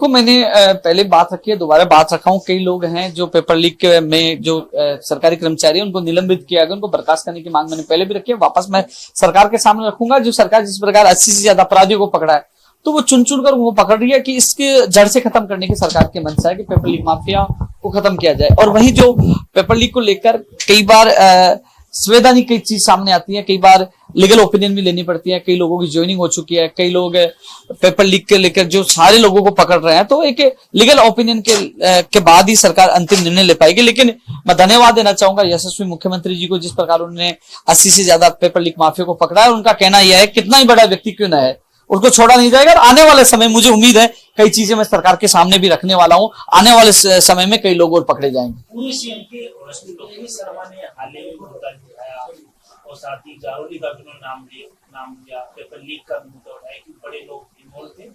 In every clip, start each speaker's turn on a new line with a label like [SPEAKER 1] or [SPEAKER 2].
[SPEAKER 1] को मैंने पहले बात रखी है, दोबारा बात रखा हूं। कई लोग हैं जो पेपर लीक में जो सरकारी कर्मचारी हैं उनको निलंबित किया गया, उनको बर्खास्त करने की मांग मैंने पहले भी रखी है, वापस मैं सरकार के सामने रखूंगा। जो सरकार जिस प्रकार 80 से ज्यादा अपराधियों को पकड़ा है, तो वो चुन चुन कर वो पकड़ रही है कि इसके जड़ से खत्म करने की सरकार की मंशा है कि पेपर लीक माफिया को खत्म किया जाए। और वहीं जो पेपर लीक को लेकर कई बार संवैधानिक कई चीज सामने आती है, कई बार लीगल ओपिनियन भी लेनी पड़ती है। कई लोगों की ज्वाइनिंग हो चुकी है, कई लोग पेपर लीक के लेकर जो सारे लोगों को पकड़ रहे हैं, तो एक लीगल ओपिनियन के बाद ही सरकार अंतिम निर्णय ले पाएगी। लेकिन मैं धन्यवाद देना चाहूंगा यशस्वी मुख्यमंत्री जी को, जिस प्रकार उन्होंने 80 से ज्यादा पेपर लीक माफिया को पकड़ा है। उनका कहना यह है कितना ही बड़ा व्यक्ति क्यों ना है, उसको छोड़ा नहीं जाएगा। और आने वाले समय मुझे उम्मीद है कई चीजें मैं सरकार के सामने भी रखने वाला हूं। आने वाले समय में कई लोग और पकड़े जाएंगे।
[SPEAKER 2] पूरी सीएम के लोकेश शर्मा ने हाल ही में मुद्दा उठाया और साथ ही जारोली का भी नाम लिया, पेपर लीक का भी मुद्दा उठाया कि बड़े लोग इन्वॉल्व थे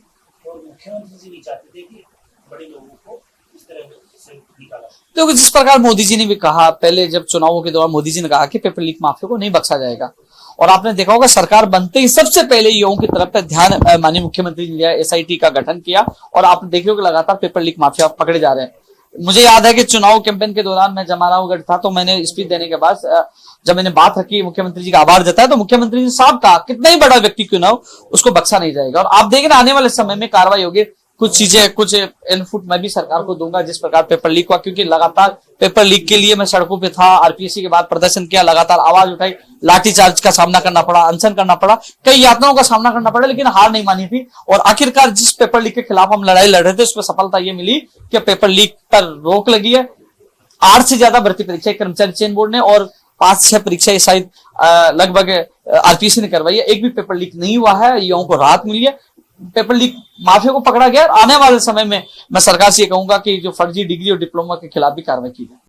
[SPEAKER 2] और मुख्यमंत्री जी नहीं चाहते थे कि बड़े लोगों को इस तरह से निकाला।
[SPEAKER 1] देखो, जिस प्रकार मोदी जी ने भी कहा, पहले जब चुनावों के दौरान मोदी जी ने कहा कि पेपर लीक माफिया को नहीं बख्शा जाएगा, और आपने देखा होगा सरकार बनते ही सबसे पहले युवाओं की तरफ ध्यान माननीय मुख्यमंत्री ने दिया, एसआईटी का गठन किया, और आप देख रहे हो कि लगातार पेपर लीक माफिया पकड़े जा रहे हैं। मुझे याद है कि चुनाव कैंपेन के दौरान मैं जमारावगढ़ था, तो मैंने स्पीच देने के बाद जब मैंने बात रखी, मुख्यमंत्री जी का आभार जताया, तो मुख्यमंत्री जी ने साफ कहा कितना ही बड़ा व्यक्ति क्यों ना हो उसको बख्शा नहीं जाएगा। और आप देखें आने वाले समय में कार्रवाई होगी, कुछ चीजें, कुछ इनपुट मैं भी सरकार को दूंगा जिस प्रकार पेपर लीक हुआ, क्योंकि लगातार पेपर लीक के लिए मैं सड़कों पे था, आरपीएससी के बाद प्रदर्शन किया, लगातार आवाज उठाई, लाठीचार्ज का सामना करना पड़ा, अनशन करना पड़ा, कई यातनाओं का सामना करना पड़ा, लेकिन हार नहीं मानी थी। और आखिरकार जिस पेपर लीक के खिलाफ हम लड़ाई लड़ रहे थे, उसमें सफलता ये मिली कि पेपर लीक पर रोक लगी है। 8 से ज्यादा भर्ती परीक्षा कर्मचारी चयन बोर्ड ने और 5-6 परीक्षाएं शायद लगभग आरपीएससी ने करवाई है। एक भी पेपर लीक नहीं हुआ है, युवाओं को राहत मिली है, पेपर लीक माफिया को पकड़ा गया। आने वाले समय में मैं सरकार से कहूंगा कि जो फर्जी डिग्री और डिप्लोमा के खिलाफ भी कार्रवाई की जाए।